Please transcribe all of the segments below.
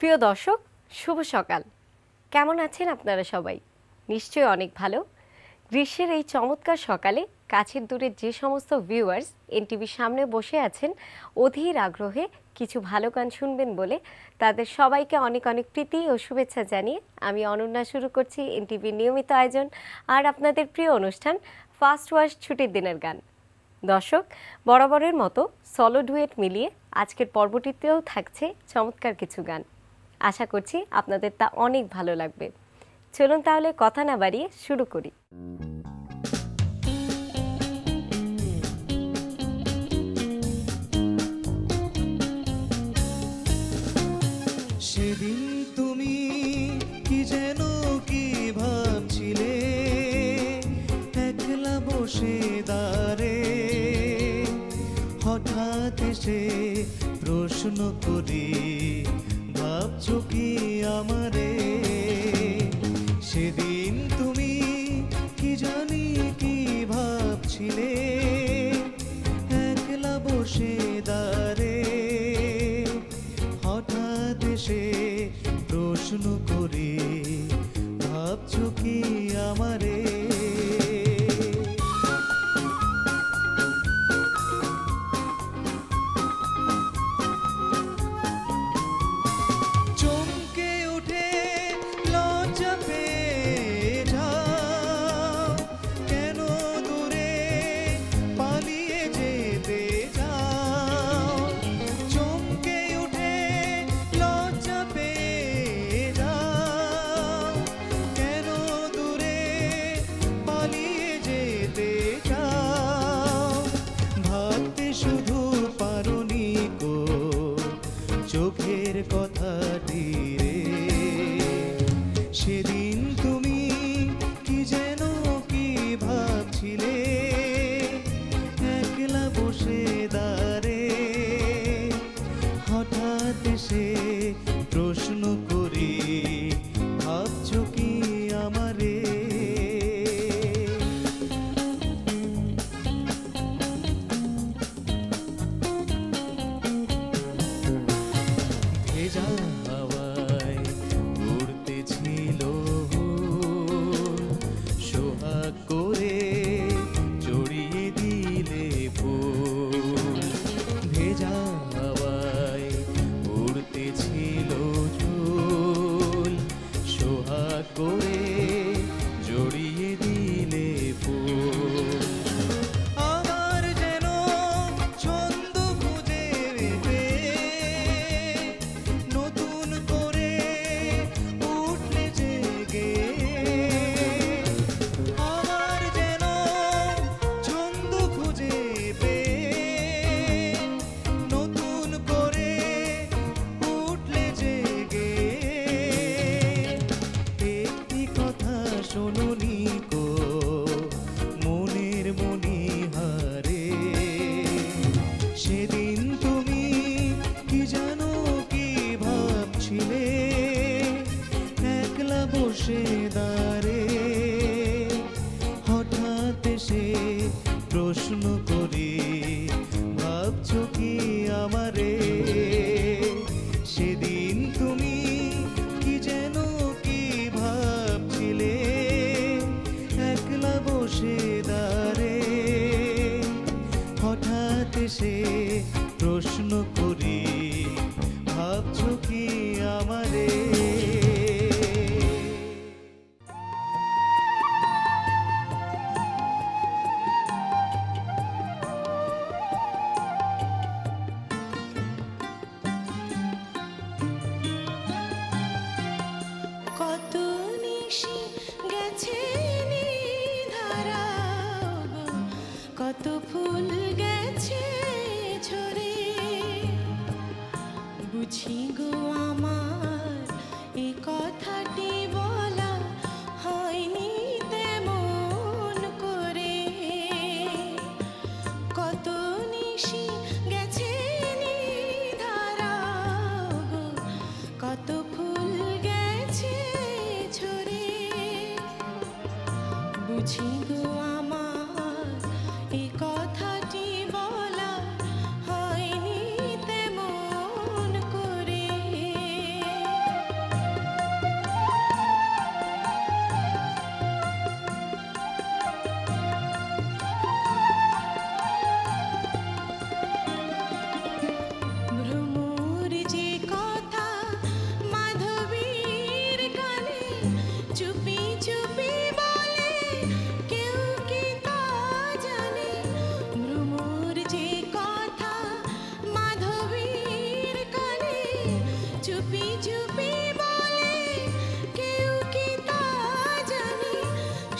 প্রিয় দর্শক, শুভ সকাল। কেমন আছেন আপনারা সবাই? নিশ্চয়ই অনেক ভালো। গ্রীষ্মের এই চমৎকার সকালে কাছের দূরের যে সমস্ত ভিউয়ার্স এনটিভির সামনে বসে আছেন অধীর আগ্রহে কিছু ভালো গান শুনবেন বলে তাদের সবাইকে অনেক অনেক প্রীতি ও শুভেচ্ছা জানিয়ে আমি অনন্যা শুরু করছি এনটিভির নিয়মিত আয়োজন আর আপনাদের প্রিয় অনুষ্ঠান ফার্স্ট ওয়াশ ছুটির দিনের গান। দর্শক, বরাবরের মতো সলো ডুয়েট মিলিয়ে আজকের পর্বটিতেও থাকছে চমৎকার কিছু গান। আশা করছি আপনাদের তা অনেক ভালো লাগবে। চলুন তাহলে কথা না বাড়িয়ে শুরু করি। সেদিন তুমি কি যেন কি ভাবছিলে, একলা বসে দাঁড়ে হঠাৎ এসে প্রশ্ন করি, ভাবছো কি আমারে? সেদিন তুমি কি জানি কি ভাবছিলে, একলা বসে দাঁড়ে হঠাৎ এসে প্রশ্ন করি, ভাবছো কি আমারে? চমকে উঠে লজ্জা পেয়ে যাও, কেন দূরে পালিয়ে যেতে যাও? চমকে উঠে লজ্জা পেয়ে যাও, কেন দূরে পালিয়ে যেতে চাও? ভাবতে শুধু পারোনি গো চোখের কথাটি রে। সেদিন তুমি কি যেন কি ভাবছিলে, একলা বসে দাঁড়ে হঠাৎ এসে প্রশ্ন করি, ভাবছো কি আমারে? ভেজা হাওয়ায় উড়তেছিল সোহাগ করে, জড়িয়ে দিলে ফুল। ভেজা হাওয়ায় উড়তেছিল চুল, সোহাগ করে জড়িয়ে দিলে ফুল। আমার যেন ছন্দ খুঁজে পেয়ে নতুন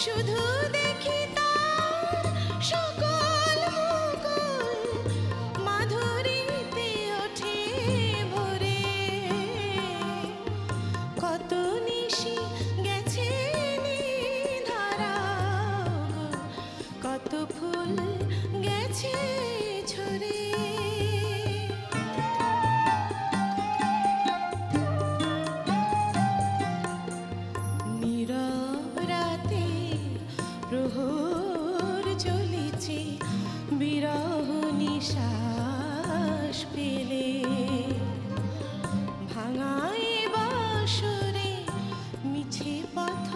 শুধু দেখি তার সকল মুকুল মাধুরীতে ওঠে ভরে। কত নিশি গেছে নিধারা, কত ফুল গেছে ঝরে। নীরব রাতে প্রহর জ্বলেছে, বিরহ নিশ্বাস পেলে। ভাঙায় বাসরে মিছে পথ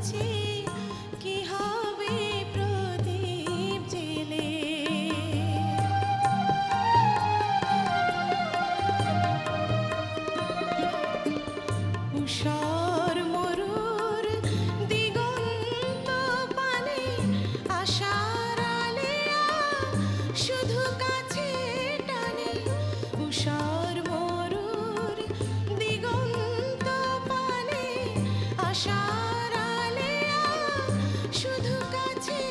চেয়ে কি হবে প্রদীপ জেলে। উষর মরুর দিগন্ত পানে আশার আলেয়া শুধু কাছে টানে। উষর মরুর দিগন্ত পানে আশার আলেয়া শুধু কাছে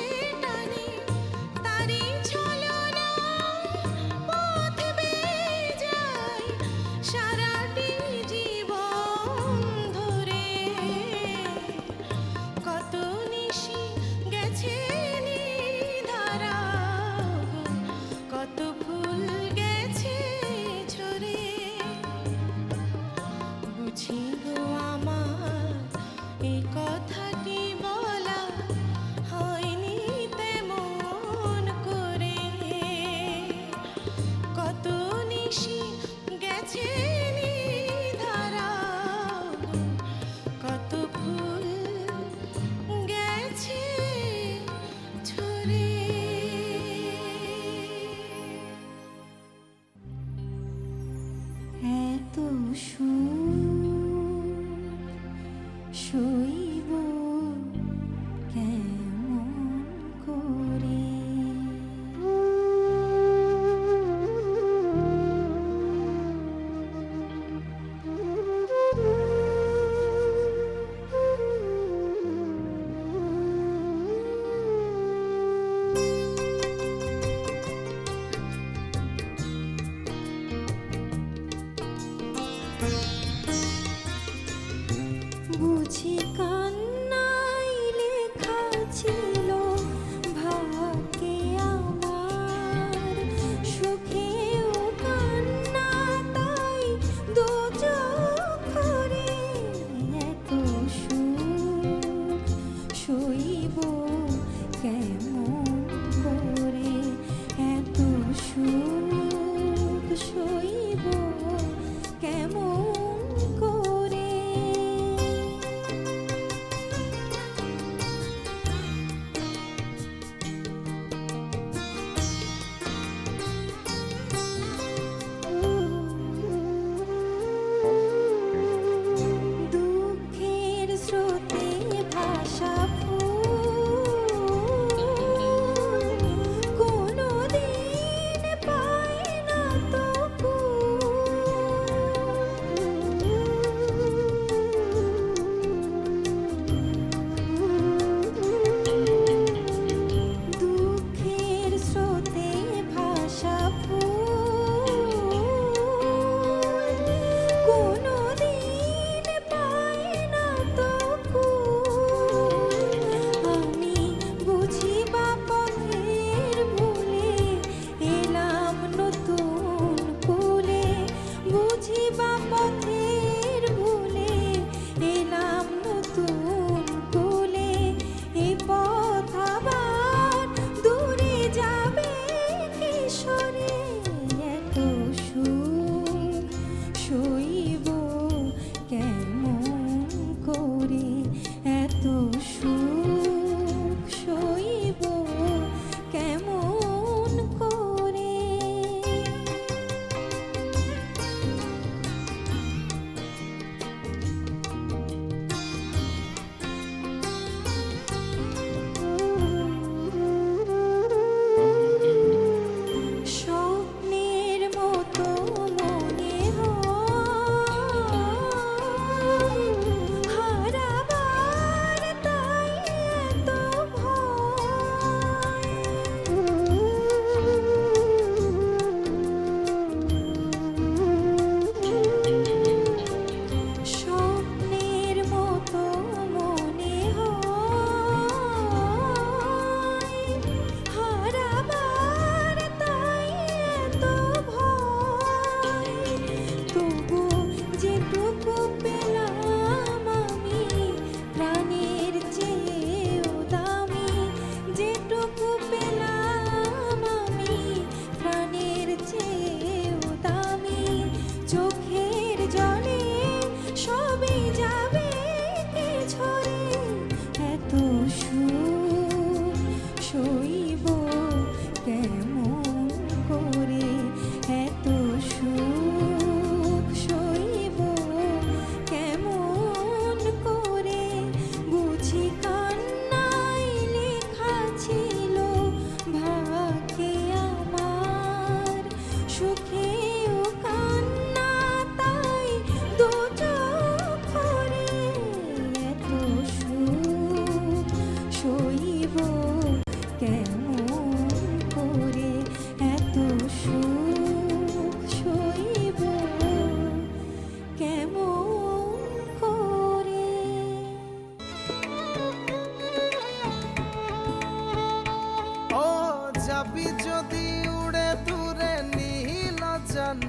টানে। তারি ছলনা পথ বেয়ে যায় সারাটি জীবন ধরে। কত নিশি গেছে নিধারা, কত ফুল গেছে ঝরে। বুঝি গো আমার এই কথাটি বলা হয়নি তেমন করে। কত নিশি গেছে নিধারা, কত ফুল গেছে ঝরে। এত শৈব কেমন করে। বুঝি কান্নাই লেখা ছিল ভাগ্যে আমার। সুখেও কান্না তাই দু চোখরে। এত সুখ সইব কেমন করে, এত সুখ সইব কেমন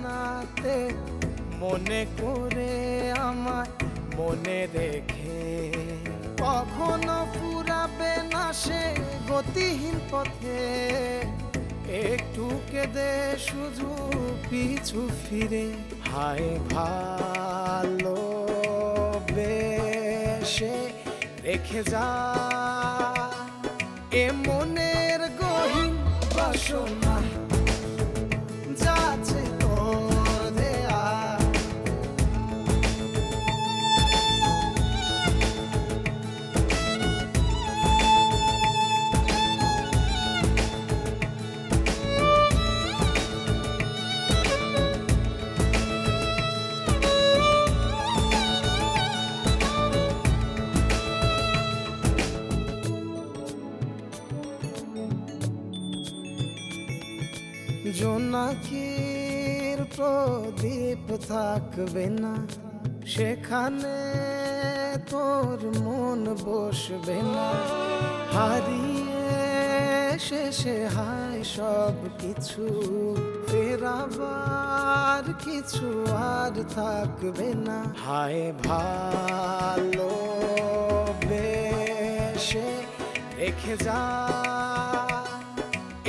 জানাতে মনে করে আমায় মনে রেখে কখনো ফুরাবে না সে গতিহীন পথে একটু কেঁদে শুধু পিছু ফিরে হায় ভালো বেশে রেখে যা এ মনের গহীন বাসনা যাচ্ছে তোর দেয়া জোনাকির প্রদীপ থাকবে না সেখানে তোর মন বসবে না হারিয়ে শেষে হায় সব কিছু ফেরাবার কিছু আর থাকবে না হায় ভালো বেশে রেখে যা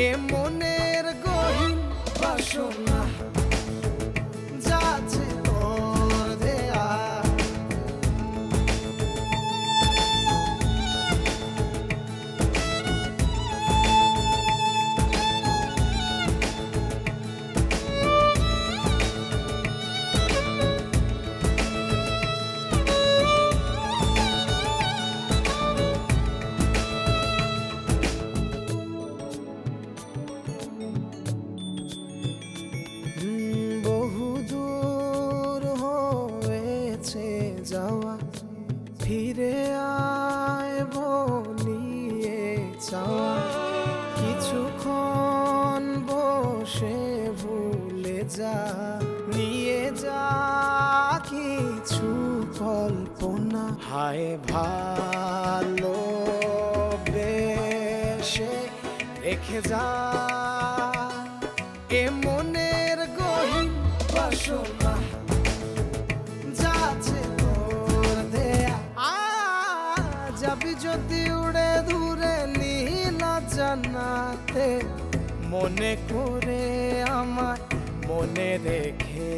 এ মনের গহীন বাসনা যাচ্ছে তোর দেয়া বহুদূর হয়েছে যাওয়া ফিরে আয় বলিয়ে চাওয়া কিছুক্ষণ বসে ভুলে যা নিয়ে যা কিছু কল্পনা হায় ভালো বেশে রেখে যা এ মনের গহীন বাসনা যাচ্ছে তোর দেয়া যাবি যদি উড়ে দূরে নীলা জানাতে মনে করে আমায় মনে রেখে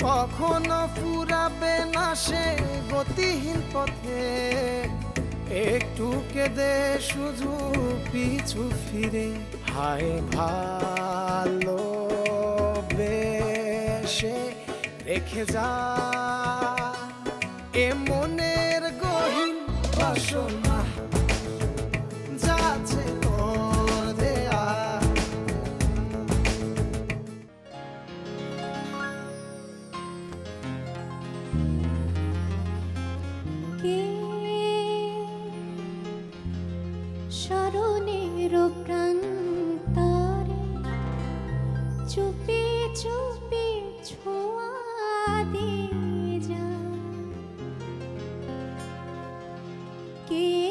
কখনো ফুরাবে না সে গতিহীন পথে একটু কেঁদে শুধু পিছু ফিরে হায় ভালো বেশে রেখে যা এ মনের গহীন বাসনা যাচ্ছে তোর দেয়া কে স্মরণের প্রান্তরে চুপি চুপি ছোঁয়া দিয়ে যা কে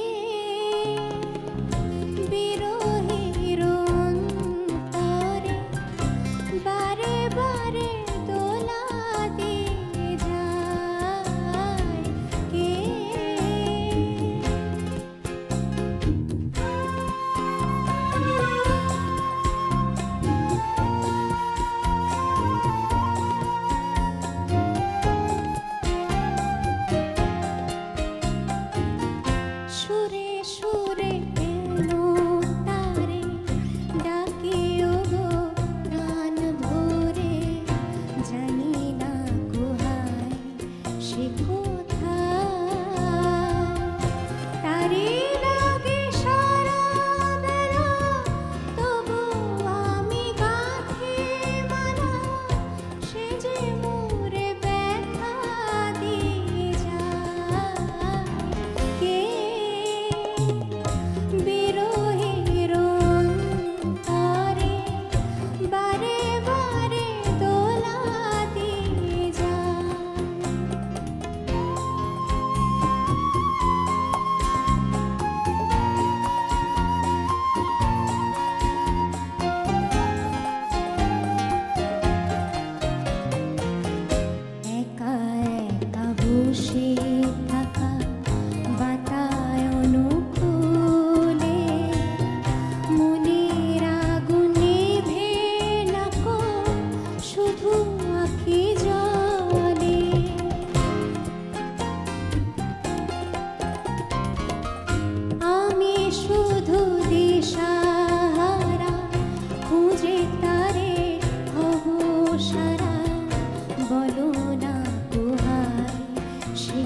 বসে থাকা বাতায়ন কুলে মনের আগুন নেভে না কো শুধু আঁখি জলে আমি শুধু দিশাহারা খুঁজে তারে হবু সারা বলো না কোহায় সে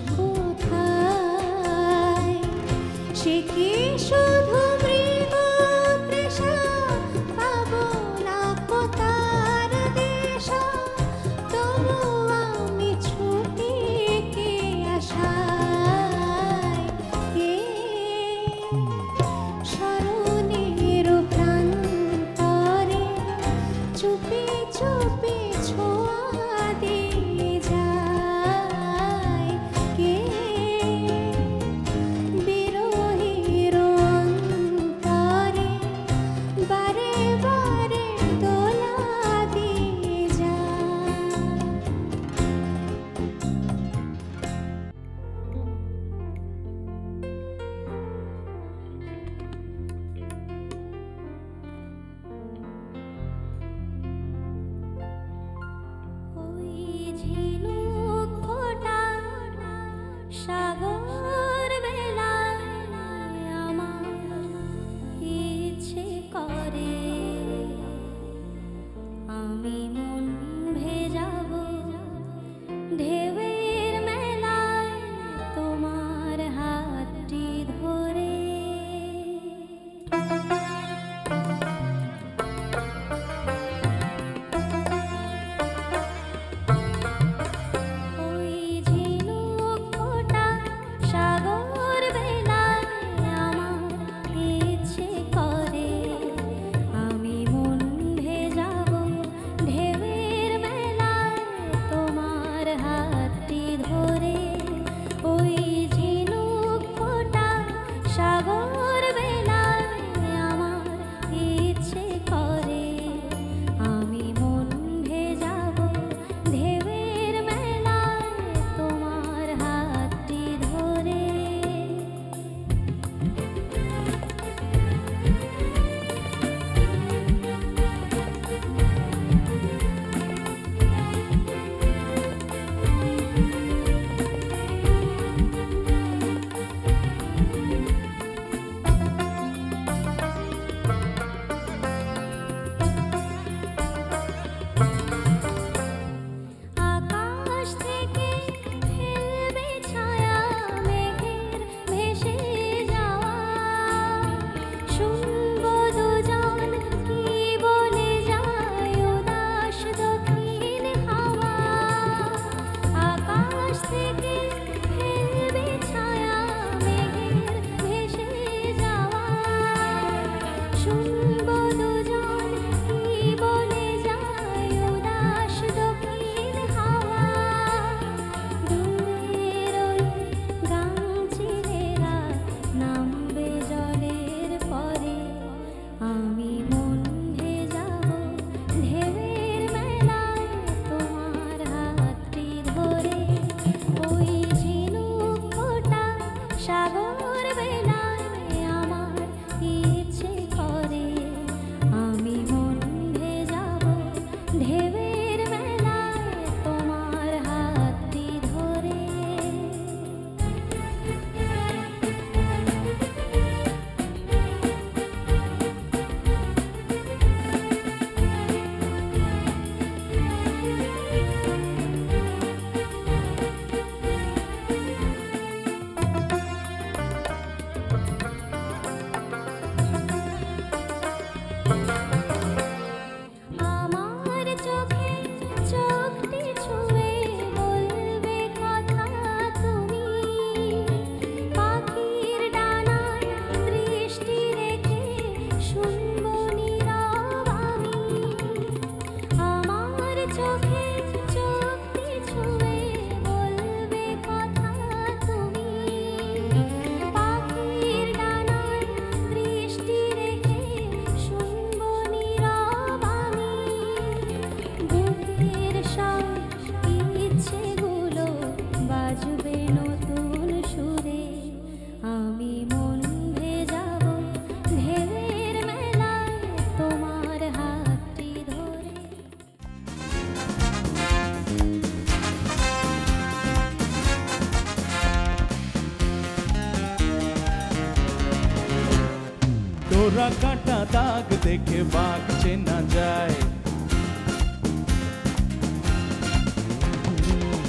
ডোরা কাটা দাগ দেখে বাঘ চেনা যায়,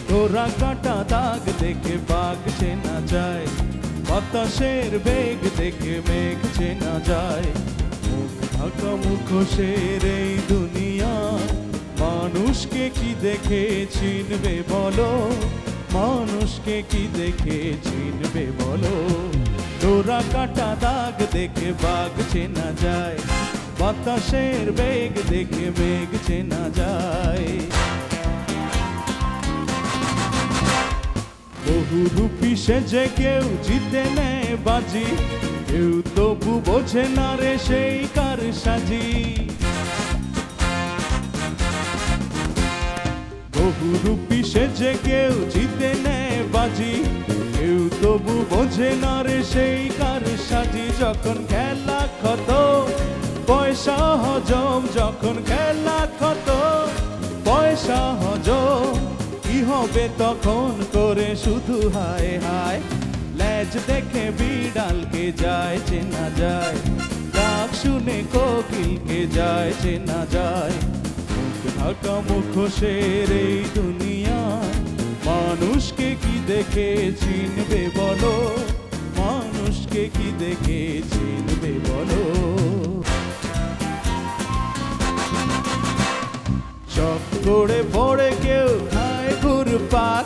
ডোরা কাটা দাগ দেখে বাঘ চেনা যায়, বাতাসের বেগ দেখে মেঘ চেনা যায়। মুখ ঢাকা মুখোশের এই দুনিয়া মানুষকে কি দেখে চিনবে বলো, মানুষকে কি দেখে চিনবে বলো। ডোরা কাটা দাগ দেখে বাঘ চেনা যায়, বাতাসের বেগ দেখে মেঘ চেনা যায়। বহুরূপী সেজে কেউ জিতে নেয় বাজি, কেউ তবু বোঝে না রে সেই কার সাজি। বহুরূপী সেজে কেউ জিতে নেয় বাজি, কেউ তবু বোঝে না রে সেই কার সাজি। যখন খেলা খতম পয়সা হজম, যখন খেলা খতম পয়সা হজম, কি হবে তখন করে শুধু হায় হায়। লেজ দেখে বিড়ালকে যায় চেনা যায়, ডাক শুনে কোকিলকে যায় চেনা যায়। মুখ ঢাকা মুখোশের এই দুনিয়া মানুষকে কি দেখে চিনবে বলো, মানুষকে কি দেখে চিনবে বলো। চক করে পড়ে কেউ খায় ঘুরপাক,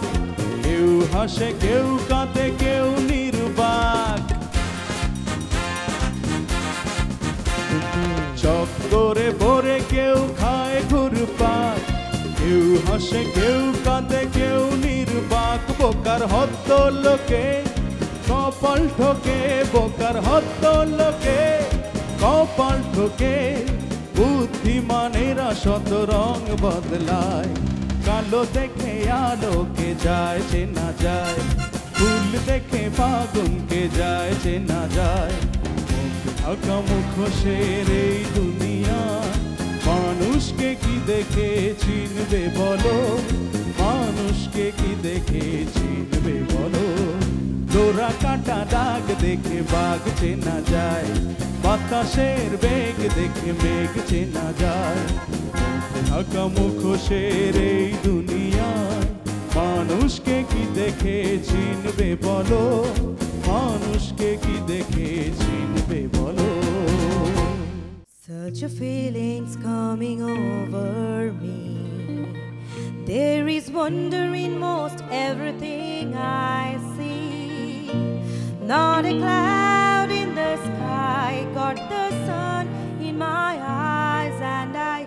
কেউ হাসে কেউ কাঁদে কেউ নির্বাক। চক করে পড়ে কেউ খায় ঘুরপাক, কেউ হাসে কেউ কাঁদে কেউ নির্বাক। বোকার হদ্দ লোকে কপাল ঠোকে, বোকার হদ্দ লোকে কপাল ঠোকে। বুদ্ধিমানেরা শত রং বদলায়, কালো দেখে আলোকে যায় চেনা যায়, ফুল দেখে ফাগুনকে যায় চেনা যায়। মুখ ঢাকা মুখোশের এই দুনিয়া মানুষকে কি দেখে চিনবে বলো, মানুষকে কি দেখে চিনবে বলো। ডোরা কাটা দাগ দেখে বাঘ চেনা যায়, বাতাসের বেগ দেখে মেঘ চেনা যায়। মুখ ঢাকা মুখোশের এই দুনিয়ায় মানুষকে কি দেখে চিনবে বলো, মানুষকে কি দেখে চিনবে বলো। Such a feeling's coming over me. There is wonder in most everything I see. Not a cloud in the sky, got the sun in my eyes, and I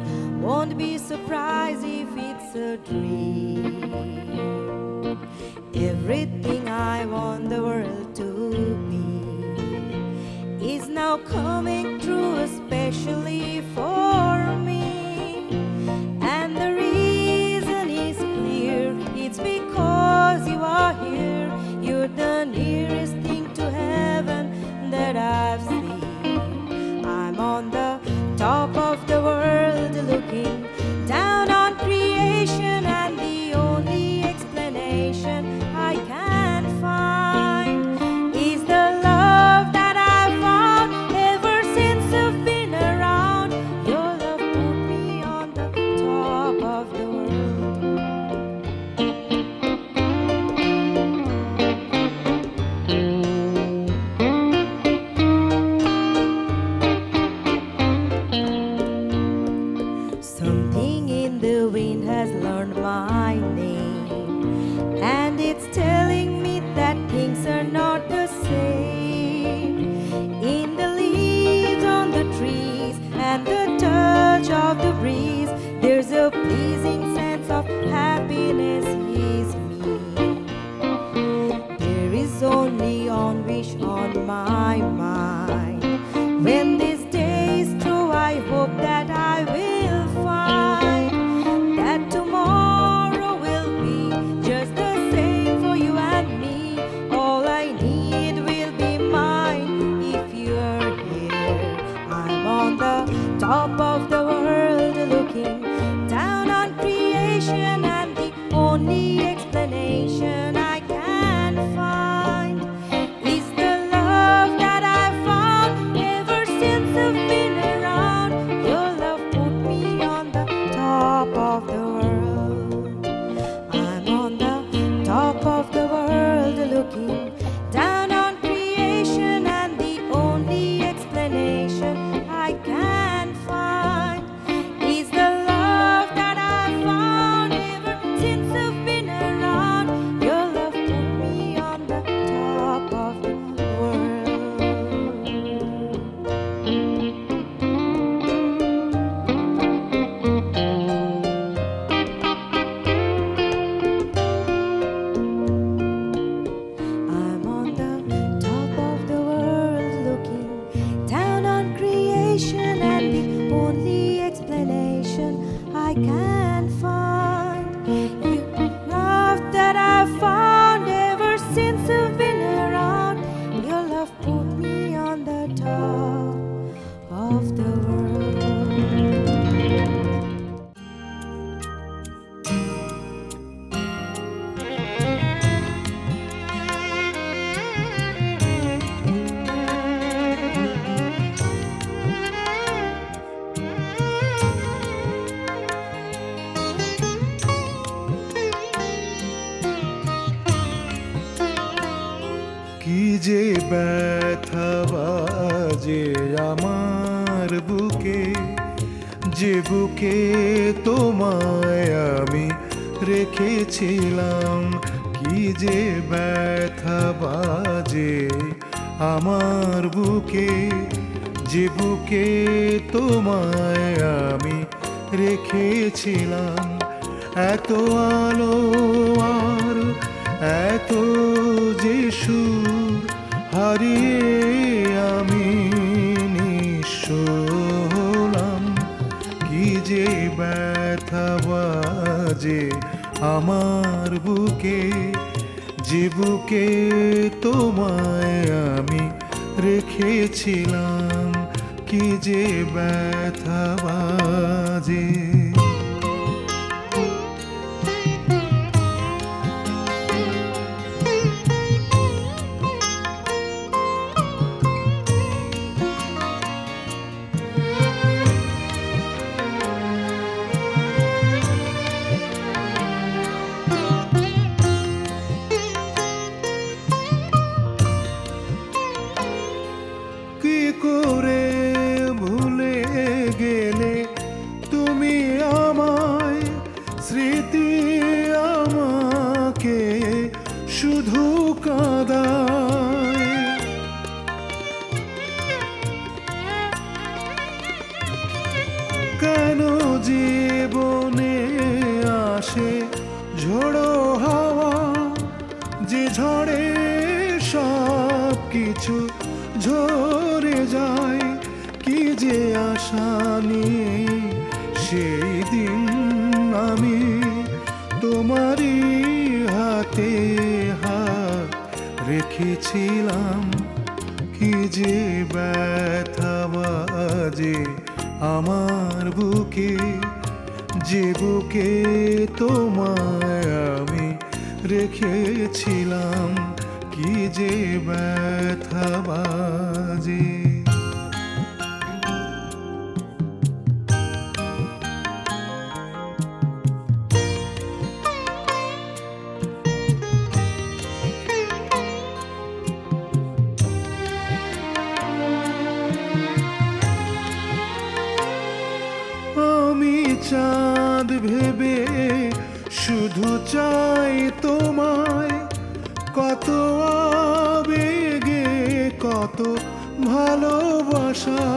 won't be surprised if it's a dream. Everything I want the world to be is now coming true, especially for me. And the reason is clear, it's because you are here. You're the nearest thing to heaven that I've seen. I'm on the top of the world looking down on creation, and the only explanation I can find is the love that I've found ever since I've been around. Your love put me on the top of the world. Something in the wind has learned my name, and it's telling me that things are not the same. In the leaves on the trees and the touch of the breeze, there's a pleasing sense of happiness is me. There is only one wish on my mind. When this day is through, I hope that I will find that tomorrow will be just the same for you and me. All I need will be mine if you are here. I'm on the top of the world looking down on creation, and the only explanation I can find is the love that I found ever since যে বুকে তোমায় আমি রেখেছিলাম, কি যে ব্যথা বাজে আমার বুকে, যে বুকে তোমায় আমি রেখেছিলাম। এত আলো আর এত যে সুর হারিয়ে আমি নিঃস্ব হলাম, কি যে ব্যথা বাজে আমার বুকে, যে বুকে তোমায় আমি রেখেছিলাম, কি যে ব্যথা বাজে। কি করে ভুলে গেলে তুমি আমায়, স্মৃতি আমাকে শুধু কাঁদায়। কেন জীবনে আসে ঝোড়ো হাওয়া, যে ঝড়ে সব কিছু ঝরে যায়, কি যে আশা নিয়ে সেই দিন আমি তোমারই হাতে হাত রেখেছিলাম, কি যে ব্যথা বাজে আমার বুকে, যে বুকে তোমায় আমি রেখেছিলাম, কি যে ব্যথা বাজে। আমি চাঁদ ভেবে শুধু চাই তোমায়, কত আবেগে কত ভালোবাসায়।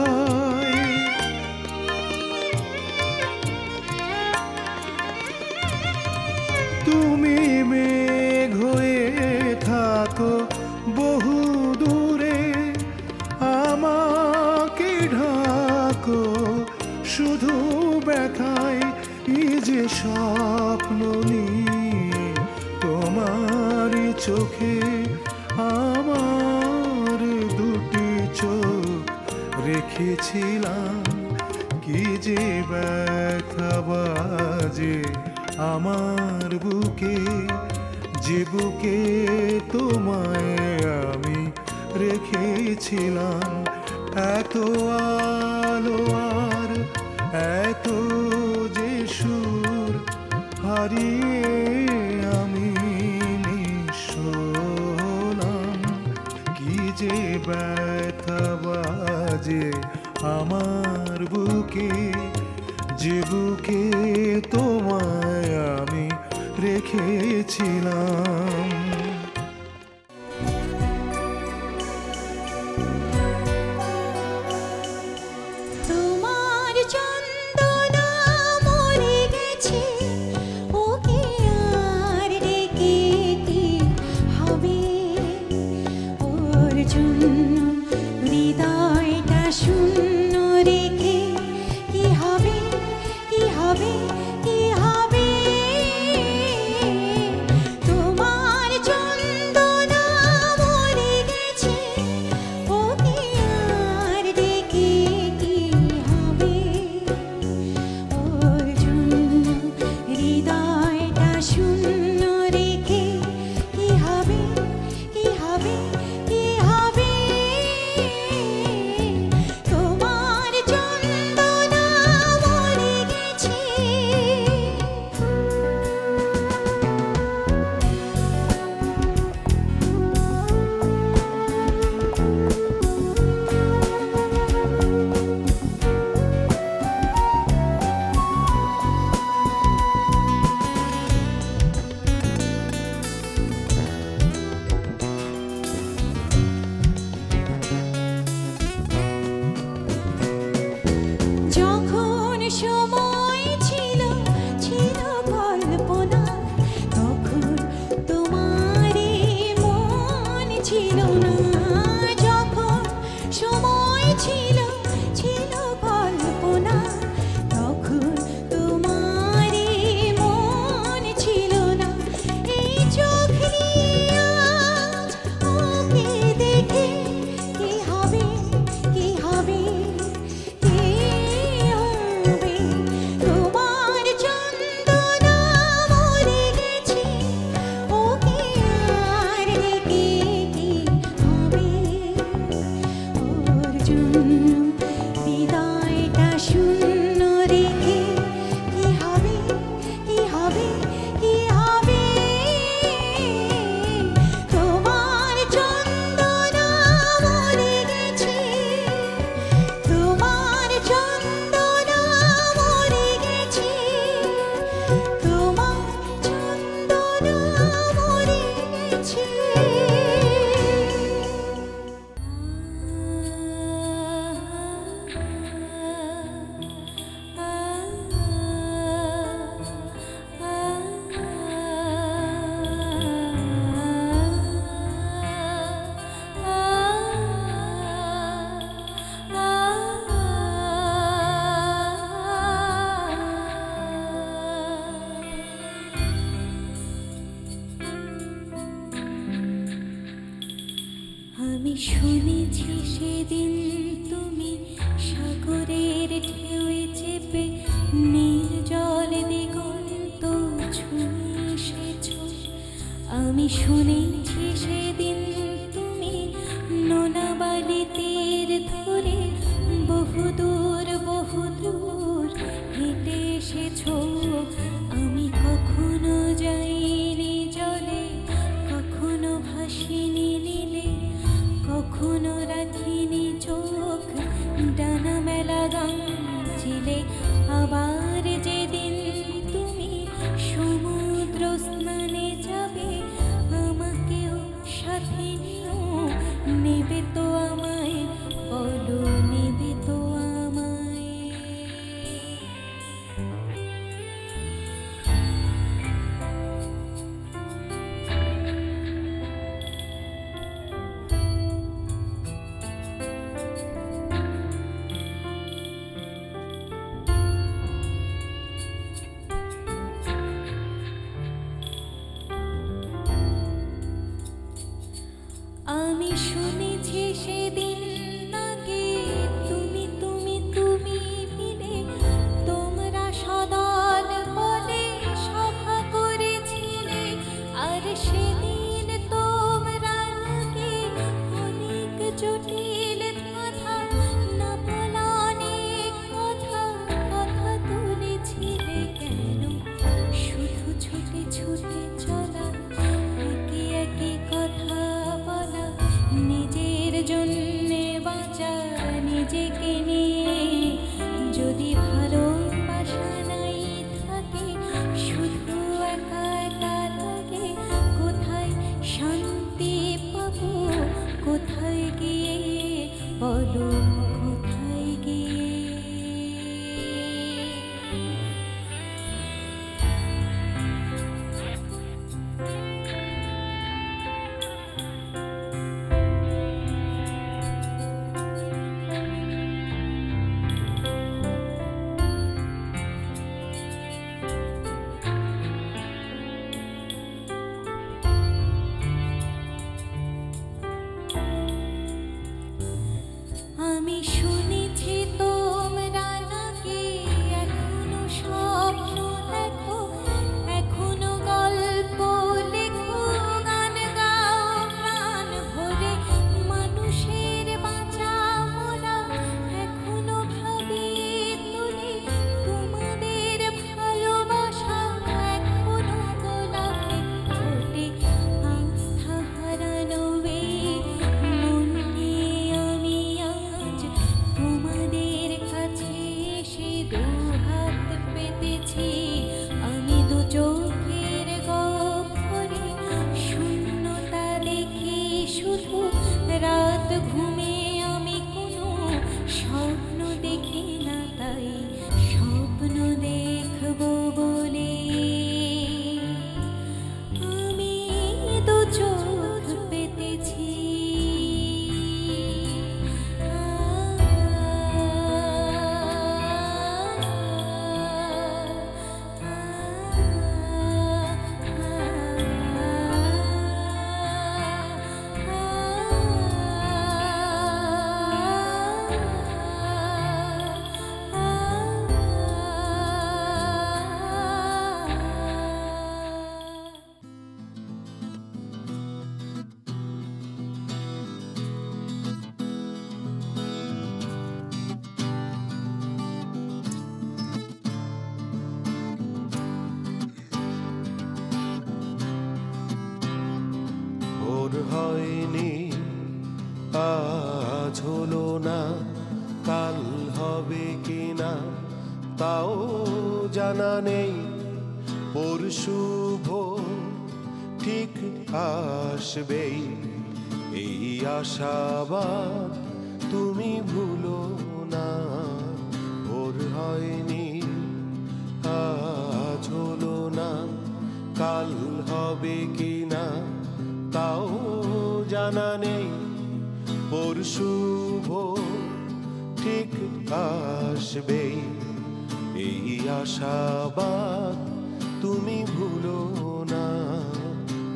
তুমি মেঘ হয়ে থাকো বহু দূরে, আমাকে ঢাকো শুধু ব্যথায়, এই যে স্বপ্ন নিয়ে তোমার চোখে আমার দুটি চোখ রেখেছিলাম, কি যে ব্যথা বাজে আমার বুকে, যে বুকে তোমায় আমি রেখেছিলাম। এত আলো আর এত যে সুর হারিয়ে আমি নিঃস্ব হলাম, কি যে ব্যথা বাজে আমার বুকে, যে বুকে তোমায় আমি রেখেছিলাম। তোমার চন্দনা মরে গেছে, ওকে আর ডেকে কি হবে? ওর জন্য হৃদয়টা শূন্য রেখে কি হবে, কি হবে, কি হবে? তোমার আমি শুনেছি সেদিন তুমি সাগরের ঢেউয়ে চেপে নীল জল দিগন্ত ছুঁয়ে এসেছো। আমি শুনেছি সেদিন তুমি নোনা বালি তীর ধরে বহুদূর বহুদূর হেঁটে এসেছো। আমি কখনো যাইনি জলে, কখনো ভাসিনি নীলে, কখনো রাখিনি চোখ ডানা মেলা গান চিলে। আবার যেদিন তুমি সমুদ্র স্নানে যাবে, আমাকেও সাথে নিও, নেবে তো আমায়, বলো নেবে তো আমায়। আমি শুনেছি সেদিন নাকি তুমি তুমি তুমি মিলে তোমরা সদল বলে সভা করেছিলে। আর সেদিন তোমরা নাকি অনেক জটিল কথা না বলা অনেক কথা কথা তুলেছিলে। কেন শুধু ছুটে ছুটে চলা, একই একই কথা বলা, নিজের জন্যে বাঁচা নিজেকে নিয়ে। যদি ভালোবাসা নাই থাকে, শুধু একা একা লাগে, কোথায় শান্তি পাবো, কোথায় গিয়ে, বলো কোথায় গিয়ে। আমি শুনেছি তোমরা নাকি এখনো স্বপ্ন দেখো, এখনো গল্প লেখো, গান গাও প্রাণ ভরে। মানুষের বাঁচা মরা এখনো ভাবিয়ে তুলি, তোমাদের ভালোবাসা এখনো গোলাপে ফোটে। আস্থা হারানো এই মন নিয়ে আমি আজ তোমাদের কাছে এসে দুহাত পেতেছি। আমি দু চোখের গহ্বরে শূন্যতা দেখি শুধু, রাত ঘুমে আমি কোনো স্বপ্ন দেখি না, তাই স্বপ্ন দেখবো বলে আমি দু চোখ পেতেছি। ভোর হয়নি, আজ হলো না, কাল হবে কিনা তাও জানা নেই। পরশু ভোর ঠিক আসবেই, এই আশাবাদ তুমি ভুলো না। ভোর হয়নি, আজ হলো না, কাল হবে কিনা তাও জানা নেই। পরশু ভোর ঠিক আসবেই, এই আশাবাদ তুমি ভুলো না।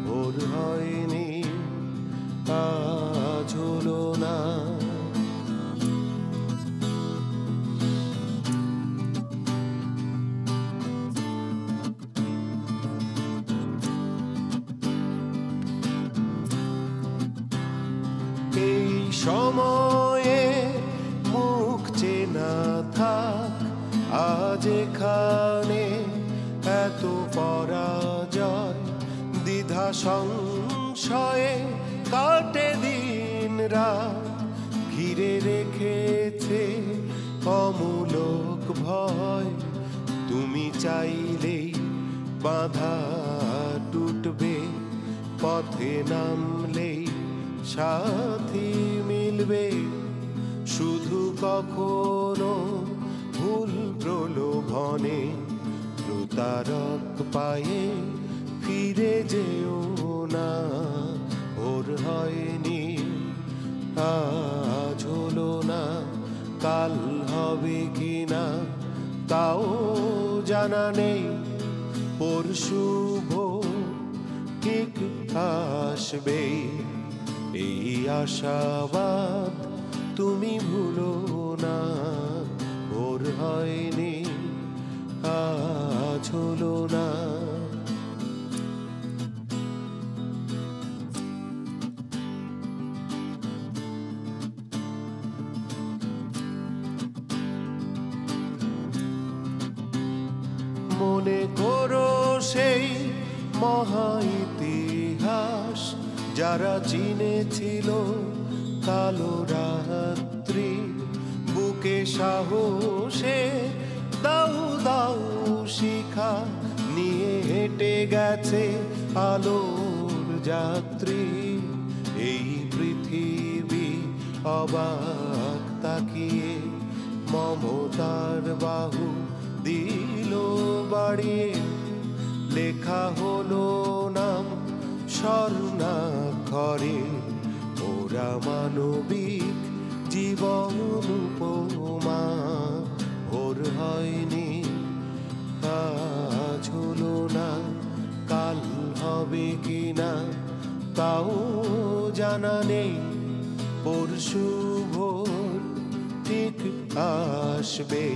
ভোর হয়নি, আজ হলো সময়ে মুখ চেনা থাক আজ এখানে এত পরাজয় দ্বিধা সংশয়ে কাটে দিন রাত ঘিরে রেখেছে অমূলক ভয় তুমি চাইলেই বাধা টুটবে পথে নামলেই সাথী মিলবে শুধু কখনো ভুল প্রলোভনে প্রতারক পায়ে ফিরে যেও না ভোর হয়নি আজ হলো না কাল হবে কিনা তাও জানা নেই পরশু ভোর ঠিক আসবে এই আশাবাদ তুমি ভুলো না ভোর হয়নি আজ হলো না মনে করো সেই মহা ইতিহাস যারা চিনেছিল কালো রাত্রি বুকে সাহসে দাও দাও শিখা নিয়ে হেঁটে গেছে আলোর যাত্রী এই পৃথিবী অবাক তাকিয়ে মমতার বাহু দিল বাড়িয়ে লেখা হলো নাম স্বর্ণাক্ষরে ওরা মানবিক জীবন উপমা ভোর হয়নি আজ হলো না কাল হবে কিনা তাও জানা নেই পরশু ভোর ঠিক আসবে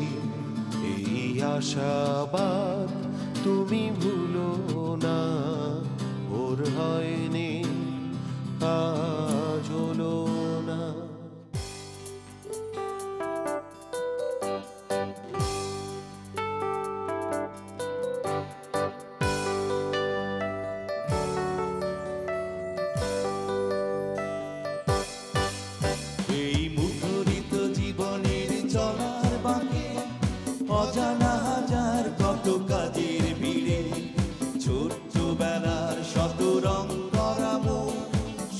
এই আশাবাদ তুমি ভুলো না ভোর হয়নি আজ হলো না এই মুখরিত জীবনের চলার বাঁকে অজানা হাজার কত কাজের ভিড়ে ছোট্ট বেলার শত রং করা মন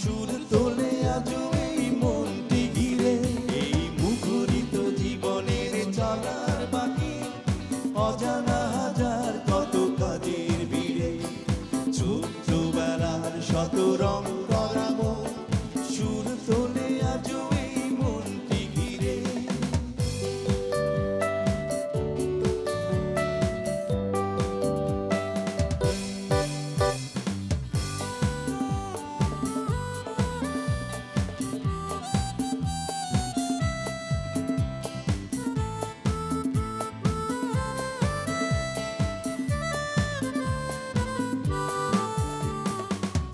সুর তোলে আজও এই মনটি ঘিরে এই মুখরিত জীবনের চলার বাঁকে অজানা হাজার কত কাজের ভিড়ে ছোট্ট বেলার শত রং করা মন সুর তোলে আজও এই মনটি ঘিরে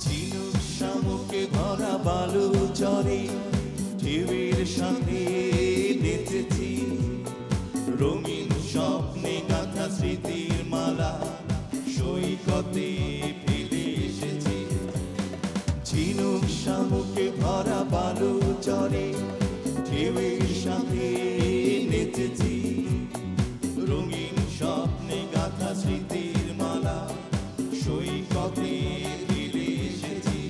ঝিনুক শামুকে ভরা বালু চরে ঢেউয়ের সাথে নেচেছি রঙিন স্বপ্নে গাঁথা স্মৃতির মালা সৈকতে ফেলে এসেছি ঝিনুক শামুকে ভরা বালু চরে ঢেউয়ের সাথে নেচেছি রঙিন স্বপ্নে গাঁথা স্মৃতির মালা সৈকতে ফেলে এসেছি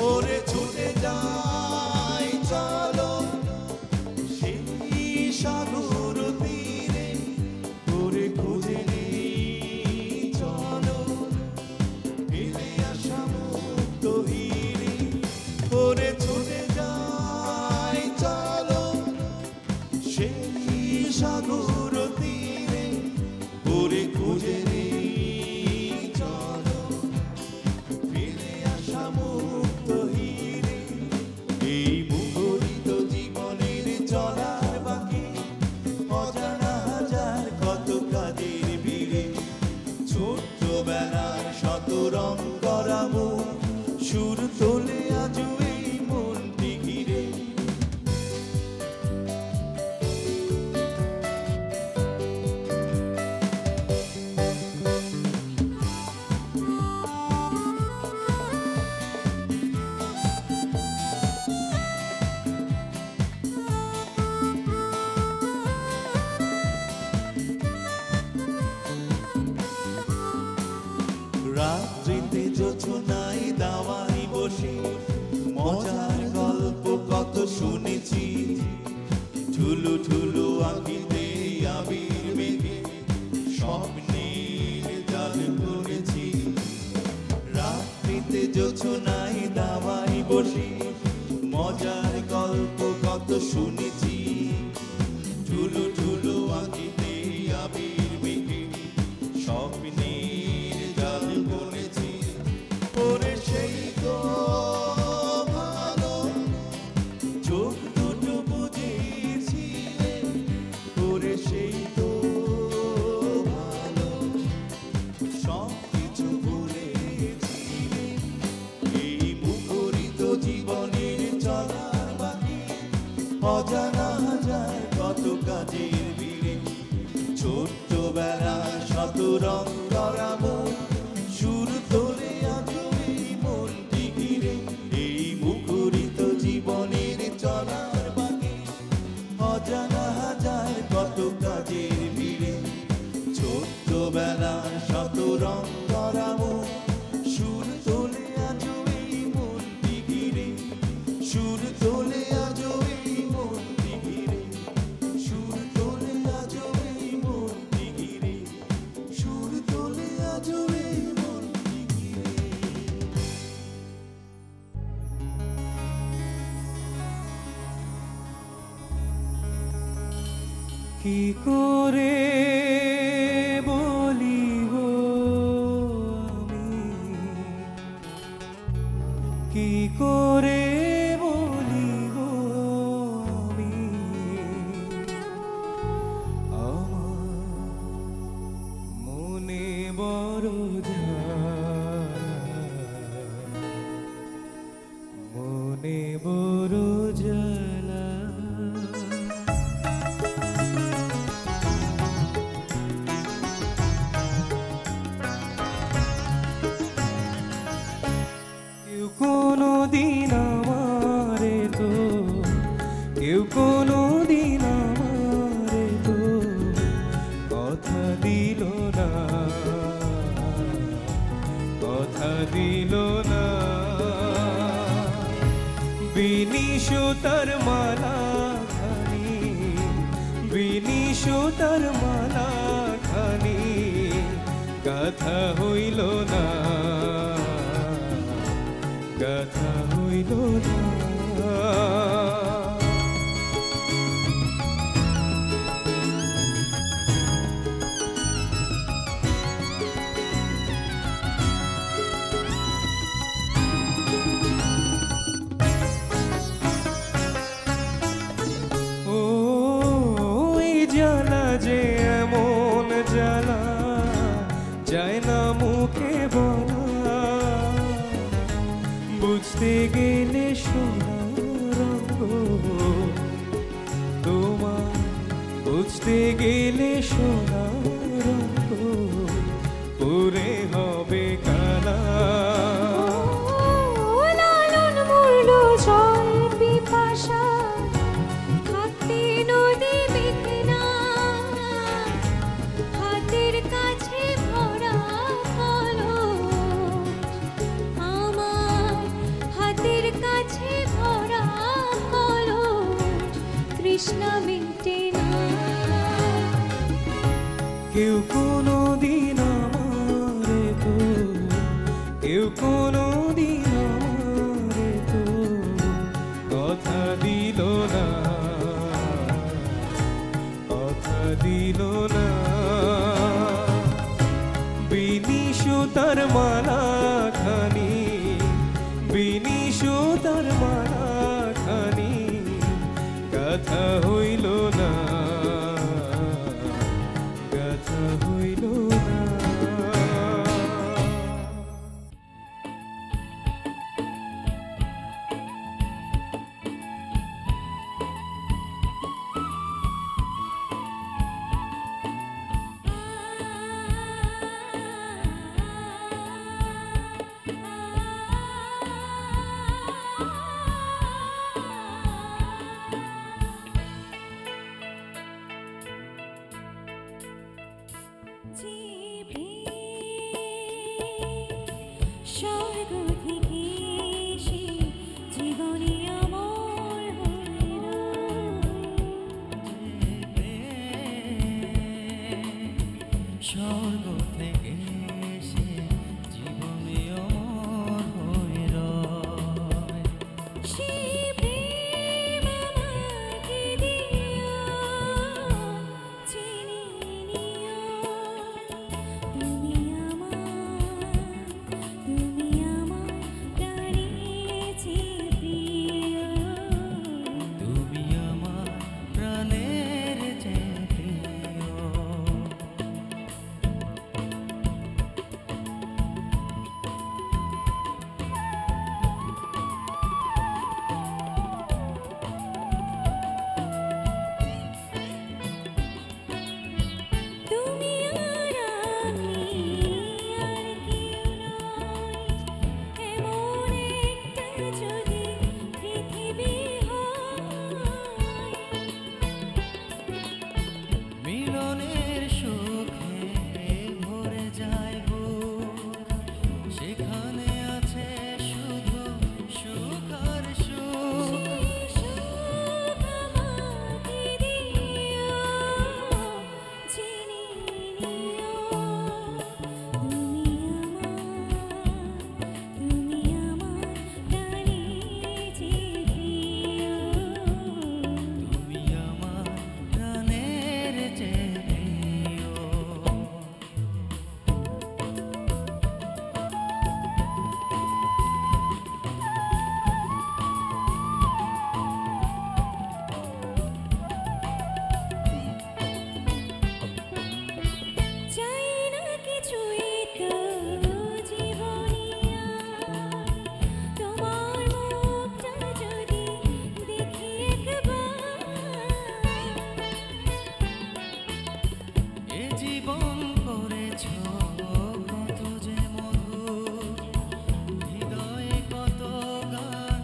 ওরে ছুটে যাই চলো সেই সাগর তীরে ওরে খুঁজে নেই চলো ফেলে আসা মুক্ত হিরে ওরে ছুটে যাই চলো সেই সাগর তীরে ওরে খুঁজে নেই চলো ফিরে আসা মুক্ত হিরে এই মুখরিত জীবনের চলার বাকি অজানা হাজার কত কাজের ভিড়ে ছোট্ট বেলার শত রং করা মুখ সুর তোলে আজও এই মনটি ঘিরে জোছনায় দাওয়ায় বসে মজার গল্প কত শুনেছি, ঝুলু ঝুলু আঁকিতে আবির মেঘে স্বপ্নের জাল বুনেছি। রাত্রিতে জোছনায় দাওয়ায় বসে মজার গল্প কত শুনেছি, ঝুলু ঝুলু আঁকিতে আবির মেঘে স্বপ্নের জাল বুনেছি। ওরে সেই তো ভালো চোখ দুটো বুঝেছিলে, ওরে সেই তো ভালো সব কিছু ভুলেছিলে। এই মুখরিত জীবনের চলার বাকি অজানা হাজার কত কাজের ভিড়ে, ছোট্টবেলা শত রং করাবো সুর তোলে আজো এই মনটি ঘিরে। এই মুখরিত জীবনের চলার বাকি অজানা হাজার কত কাজের ভিড়ে, ছোট্টবেলা শত রং করাবো সুর তোলে আজো এই মনটি ঘিরে, সুর তোলে আজো এই মনটি ঘিরে, সুর তোলে আজো এই মনটি ঘিরে, সুর তোলে আজো এই মনটি ঘিরে। কি করে বলিব আমি, কি করে বলিব আমি, আমার মনে বড় জ্বালা, মনে বড় জ্বালা। কেউ কোনো দিন আমারে তো, কেউ কোনো দিন আমারে তো কথা দিল না, কথা দিল না। বিনি সুতার মালা খানি, বিনি সুতার মালা খানি কথা হইল না, কথা হইল না। ও এই জ্বালা যে এমন জ্বালা যায় না মুখে বলা, বুঝতে গেলে সোনার রঙ তোমার, বুঝতে গেলে সোনার রঙ পুরে হবে কালা। লালন মূল্য জল পিপাসা থাকতে নদী বেঁকে না, হাতের কাছে ভরা কলস, আমার হাতের কাছে ভরা কলস তৃষ্ণা মিটে না। কেউ কোনো দিন আমারে তো, কেউ কোনো দিন আমারে তো কথা দিল না, কথা দিল না। বিনি সুতার মালা খানি, বিনি সুতার মালা খানি কথা হইল না, কথা হইল না। যেখানে আছে শুধু সুখ আর সুখ তুমি আমার প্রাণের চেয়ে প্রিয় চাই না কিছুই তো জীবনিয়া তোমার মুখটা যদি দেখি একবার এ জীবন করেছ কত যে মধুর হৃদয়ে কত গান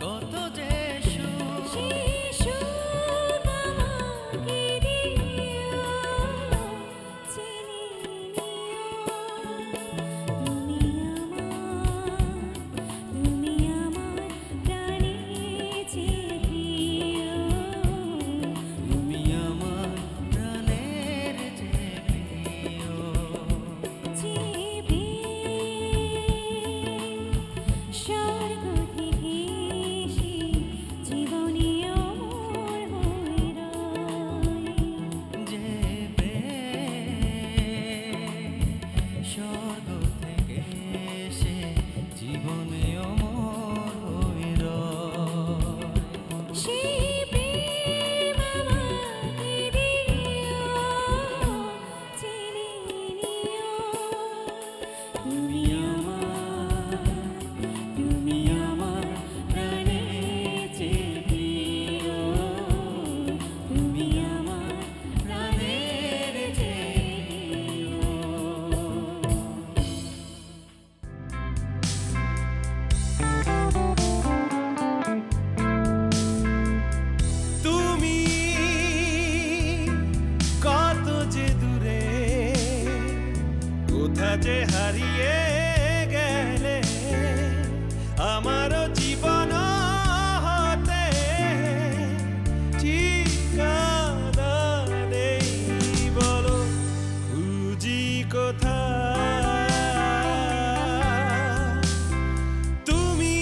কত যে সুর সেই সুখ আমাকে দিও চিনি নিও তুমি আমার প্রাণের চেয়ে প্রিয় তুমি আমার প্রাণের চেয়ে প্রিয় চেয়ে স্বর্গ থেকে এসে জীবনে অমর হয়ে রয় যে প্রেম স্বর্গ থেকে এসে জীবনে অমর হয়ে রয় সেই প্রেম আমাকে দিও চিনি নিও তুমি আমার প্রাণের চেয়ে প্রিয় তুমি আমার প্রাণের চেয়ে তুমি কত যে দূরে কোথা যে হারিয়ে গেলে আমারও জীবন হতে ঠিকানা নেই বলো খুঁজি কোথায় তুমি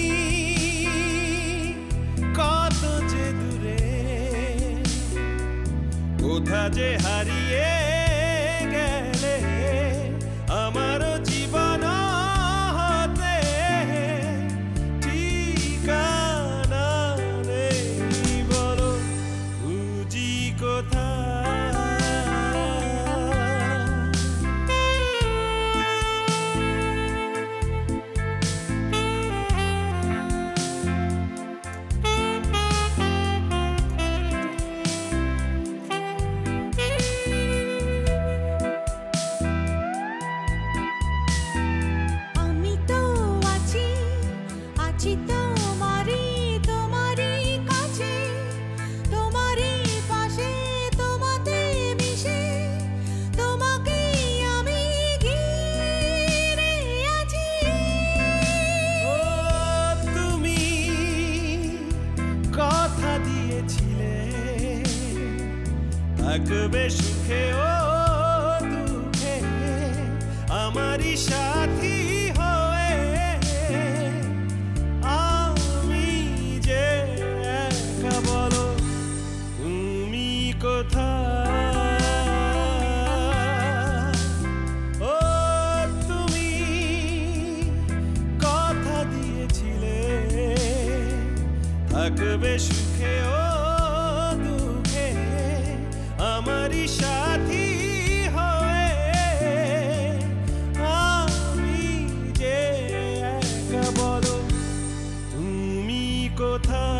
কত যে দূরে কোথা যে হারিয়ে গেলে আমারও জীবন হতে ঠিকানা নেই বলো খুঁজি কোথায় আমি তো আছি আছি তোমারই কাছে তোমারই পাশে তোমাতে মিশে তোমাকে আমি ঘিরে আছি ও তুমি কথা দিয়েছিলে থাকবে সুখে ও দুঃখে আমারই সাথী হয়ে আমি যে একা বলো তুমি কোথায় ও তুমি কথা দিয়েছিলে থাকবে সুখে ও দুঃখে আমারই সাথী হয়ে আমি যে একা বলো তুমি কোথায়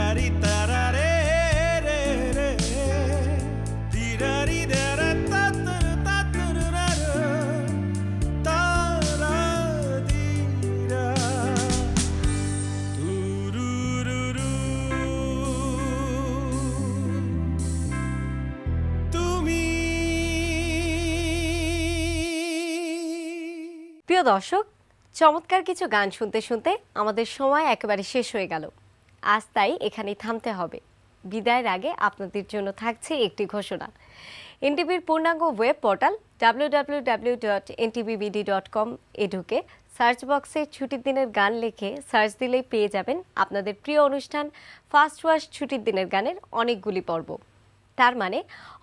তিরারি তারারে রে রে তিরারি দারা তাতর তাতর রারা তারা দিরা তুরুরুরু তুমি। প্রিয় দর্শক, চমৎকার কিছু গান শুনতে শুনতে আমাদের সময় একেবারে শেষ হয়ে গেল। আজ তাই এখানেই থামতে হবে। বিদায়ের আগে আপনাদের জন্য থাকছে একটি ঘোষণা। এনটিভির পূর্ণাঙ্গ ওয়েব পোর্টাল www.ntvbd.com এ ঢুকে সার্চ বক্সে ছুটির দিনের গান লিখে সার্চ দিলেই পেয়ে যাবেন আপনাদের প্রিয় অনুষ্ঠান ফার্স্ট ওয়াশ ছুটির দিনের গানের অনেকগুলি পর্ব। তার মানে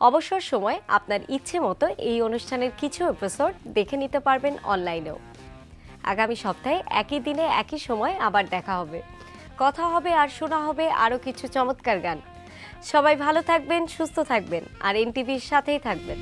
অবসর সময় আপনার ইচ্ছে মতো এই অনুষ্ঠানের কিছু এপিসোড দেখে নিতে পারবেন অনলাইনেও। আগামী সপ্তাহে একই দিনে একই সময় আবার দেখা হবে, কথা হবে আর শোনা হবে আরও কিছু চমৎকার গান। সবাই ভালো থাকবেন, সুস্থ থাকবেন আর এনটিভির সাথেই থাকবেন।